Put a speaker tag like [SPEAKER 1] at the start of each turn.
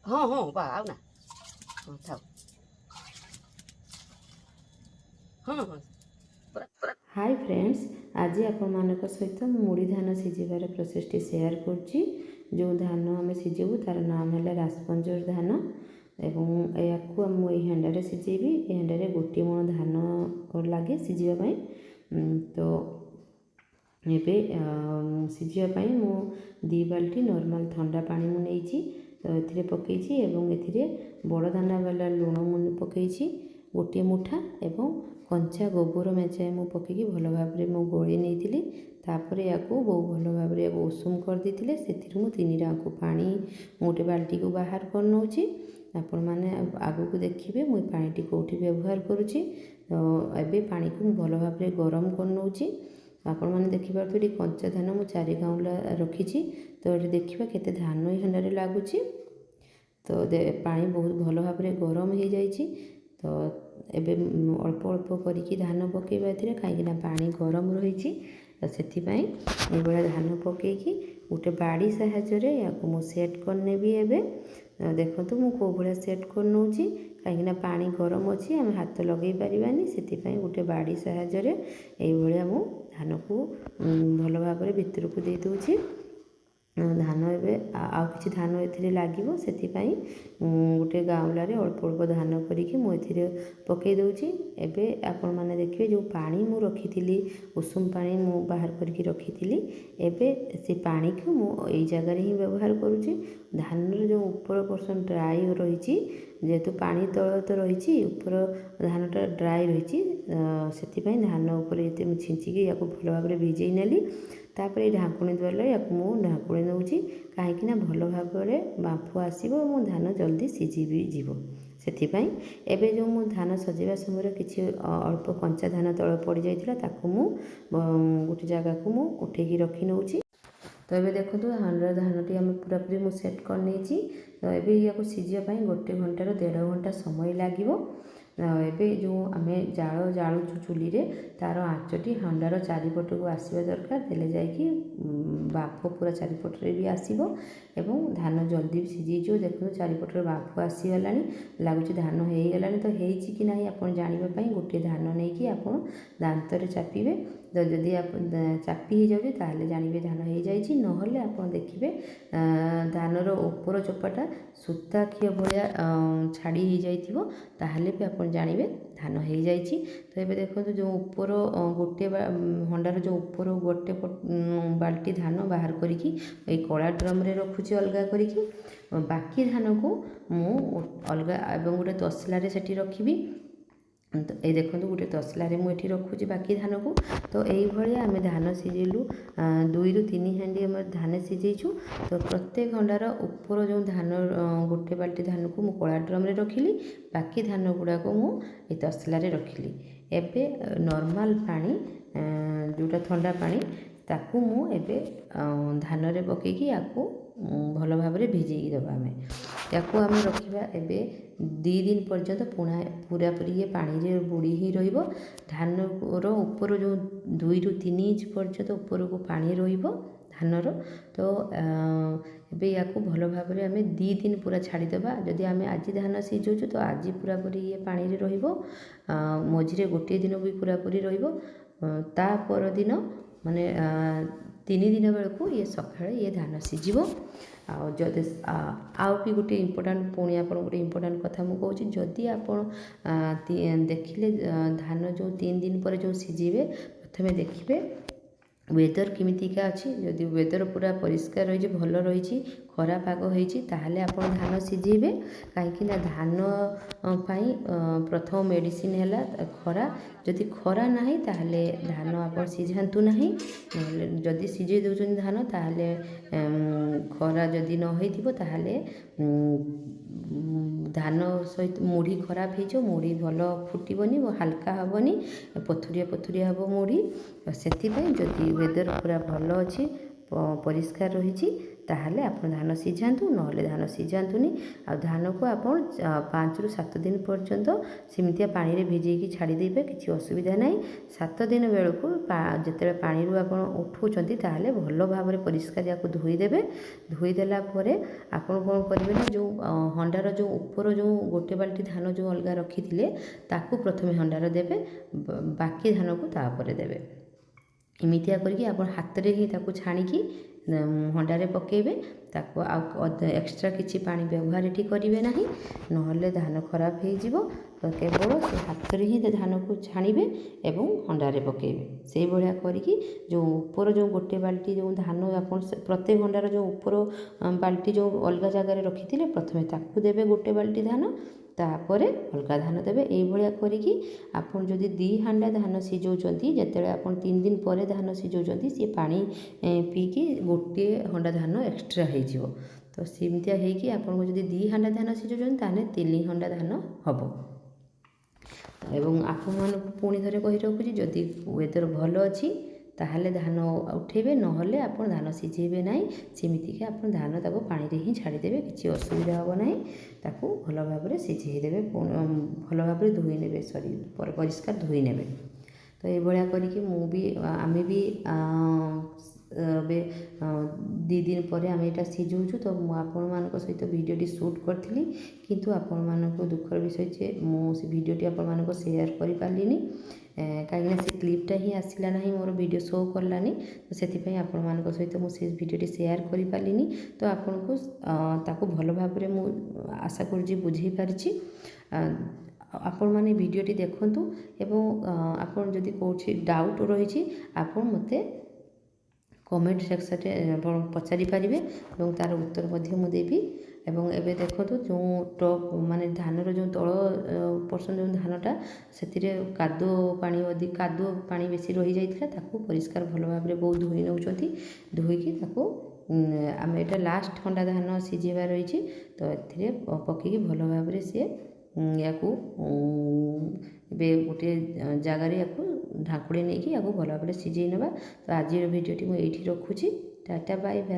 [SPEAKER 1] ହଁ ହଁ ବା ଆଉ ନା ହଁ ଥାଉ ହଁ ହଁ।
[SPEAKER 2] हाय फ्रेंड्स, आज आपण सहित मुड़ी धान सिझेबार प्रोसेसटी सेयार करुच्ची। जो धान आम सिझेबू तार नाम है राजपंजर धान एवं या मुझे हांडे सिझेबी। ए हांडे गोटे मण धान लगे सिझापी। तो एबे सिझापी मु 2 बाल्टी नॉर्मल ठंडा पानी मु नहीं तो ए पकई एवं ए बड़ दाना वाला लुण मु पकई गोटे मुठा एवं कंचा गोबर मेचाए मु पकईकी भल भाव में गोली नहीं तापर या बो भल भाव में उषुम कर देते से 3 टाँक पानी गोटे बाल्टी को बाहर कर नौची। आपण मैंने आग को देखिए मुझे पानी कौटी व्यवहार करुच्ची। तो ये पानी को भल भाव में गरम कर नौची। आपण मैंने देखिए कंचा धान मु 4 गाउला रखी। तो ये देखा केते धान हांडे लगुच। तो पानी बहुत भल भाव में गरम हो जाइए। तो एबे अल्प अल्प करके धान पकेबा ए कहीं पानी गरम रही। तो से धान पकईकी गोटे बाड़ी साहाय्य या सेट करने भी एबे देखो मु कौ भाया सेट कर नौची कहीं पानी गरम अच्छी आम हाथ लगे पारानी से गोटे बाड़ी साहाय्य ये मु धान को भल भाव में भितर को दे दूची। धान एवं आउ कि धान ए लगे से गोटे गाँवलारे अल्प अल्प धान करी मुझे पकई दूची। एवं आपण मैंने देखिए जो पानी मु रखी थी उषुम पानी मु बाहर करके रखी थी एवं से पानी को मुझे जगार ही व्यवहार करुच्ची। धान जो ऊपर पर्सन ड्राई रही जेहेतु पानी तल तो रही ऊपर धानटा ड्राई रही से धान उपर छिंचिकी या भल भाव में भिजई नेली। तापर ये ढाकुणी द्वारा या ढाकुणी नौची कहीं भल भाव में बांफ आसो धान जल्दी सिझी भी जीव। से एबे जो मु धान सजेवा समय किसी अल्प कंचा धान तल पड़ जाता गोटे जगह को मु उठेकी रखी नौची। तो ये देखो हांडर धानटी आम पूरापूरी मु सेट कर नहीं। तो ये या सिझापी 1 घंटार 1.5 घंटा समय लगे। एबे जो आम जाल जालुचु चुली रे तार आँचटी हांडार चारिपट को आसवा दरकार देले जाइए बांफ पूरा चारिपटे भी आसो एवं धान जल्दी भी सिझी। देखो चारिपटर बांफ आसीगला लगुच धान हो गला। तो होती कि ना आप जानवाई गोटे धान नहीं कि आप दांतर चापिबे। तो जदि आप चापी हो जाए ताहले जानवे धान हो जाए ना आप देखिए धानर ऊपर चोपाटा सूताखिय भाया छाड़ी हो जाइथिबो ताहले भी आप जानवे धान हो जाए। तो ये देखो जो ऊपर गोटे हंडार जो ऊपर गोटे बाल्टी धान बाहर करी कला ड्रम रे रखुची अलगा करी बाकी धान को मु अलगा एवं गोटे तसलारे सेठी रखी। तो ये देखो गोटे तसलारे मुझे रखुची बाकी धान को। तो यही आम धान सिझेलु 2 ରୁ 3 हांडी आम धान सिझेचु। तो प्रत्येक हंडार ऊपर जो धान गोटे बाल्टी धान को मु कला ड्रम रे रखिली बाकी धान गुड़ाक मु तसलारे रखिली। एबे नॉर्मल पानी जोटा ठंडा पानी ताकू मु एबे धान रे पकेकी याकू भल भाव में भिजेकी दबा आम आम रखा एबे 2 दिन पर्यंत पूरापूरी ये पानी रे बुड़ी ही रहिबो। धान ऊपर जो 2 ରୁ 3 इंच पर्यंत ऊपर को पानी रहिबो धानर। तो एबे याकू भल भाव में आम 2 दिन पूरा छाड़ीदबा। जदि आम आज धान सिझुचु तो आज पूरापूरी ये पानी रे रहिबो मझिरे गोटे दिन भी पूरापूरी रहिबो। ता पर दिन माने 3 दिन बेलू ये सकाଳେ ये धान सिझिबो। जदि आउ भी गोटे इम्पोर्टाट पुणी आप गोटे इम्पोर्टाट कथा मुझे जदि आप देखिले धान जो 3 दिन पर जो सिझेबे प्रथमे देखिए वेदर केमितिका अच्छी जदि वेदर पूरा परिष्कार रही भल रही खरा पाग होती ताहले आपण धान सिझेबे कहीं धान पाई प्रथम मेडिसिन है खरा जदि खरा ना ताहले धान आप सिझातु ना जदि सिझे दौरान धान ताहले खरा जदि न होइथिबो ताहले धान सहित मुढ़ी खराब हो मुढ़ी भल फुटबनी हल्का हेनी पथुरिया पथुरिया हम मुढ़ी से जदि वेदर पूरा भल अच्छी परिष्कार रही ताहले आप धान सिझातु ना धान सिझातुनि आ धान को आप 5 ରୁ 7 दिन पर्यंत सेमितिया पानी रे भिजेकी छाड़ी देबे किसी असुविधा ना 7 दिन बेलू जिते पानी आप उठाऊँच ताहले भल भाव में परिष्कार या धोईदेवे धोईदेला आपड़ कौन करेंगे ना जो हंडार जो ऊपर जो गोटे बाल्टी धान जो अलग रखी थे ताकू प्रथम हंडार देवे बाकी धान को तापर देवे एमतिया करके आप हाथ में ही ताकू छाणिकी हंडारे पकेबे ताको एक्स्ट्रा किसी पानी व्यवहार ये करेंगे ना ना धान खराब हो केवल से हाथ में ही धान को छाणिबे एवं हंडारे पकेबे से भाया करके जो ऊपर जो गोटे बाल्टी जो धान आप प्रत्येक हंडार जो ऊपर बाल्टी जो अलग जगार रखी थे प्रथमे ताकू देवे गोटे बाल्टी धान तापर अलग धान देवे ये करके आपड़ जदि 2 हांडा धान सिझाऊँच जिते आप 3 दिन पर धान सिझाऊँच सी पानी पीकी गोटे हंडा धान एक्स्ट्रा हो तो सेमतिया होगी आपको जब 2 हांडा धान सिझाऊँच ताहले 3 हांडा धान हम एवं आपण मानक पुणी थे कही रखुची जदि वेदर भल अच्छी ताहले धान उठेबे नहले आप धान सिझेबे ना सेमितिक आप धान ताको पानी रे ही छाड़ीदेवे किसी असुविधा हम ना ताकू भल भाव में सिझेदेवे भल भाव में धोई ने सॉरी परिष्कार धोई ने तो ये करके आमे भी दी दिन पर आम यहाँ सिझाऊँ तो आपण मान सहित भिडियोटी शूट करी किंतु आपण मानक दुखर विषय जे मुझे भिडियोटी आपण मानक शेयर कर पारिनी कहीं से क्लिपटा ही आसला ना मोर वीडियो शो करलानी तो से आपण मान सहित मुझे भिडियोटी शेयर कर पारिनी तो आपन को ताको भल भाव में आशा कर बुझे पारिछि आपण माने भिडियोटी देखंतु एवं आपण जदि कोठी डाउट रही आपण मते कमेंट सेक्शन पचारि पारिबे एवं तार उत्तर मध्य मु देबी एवं एबे देखो जो टॉप माने धानर जो तल पर्सन जो धानटा से कादो पानी अधिक कादो पानी बेसी रही जाइथिला ताकू परिष्कार भल भाव में बहुत धोई नौचंती धोईकी ताकू आम एटा लास्ट हंडा धान सिझेबा रही तो ए पकईकी भल भाव में सी या गोटे जगार या ढाकुड़ी नहीं कि भल भाव में सिझे ना तो आज भिडियोटी मुझे रखुची टाटा बाय बाय।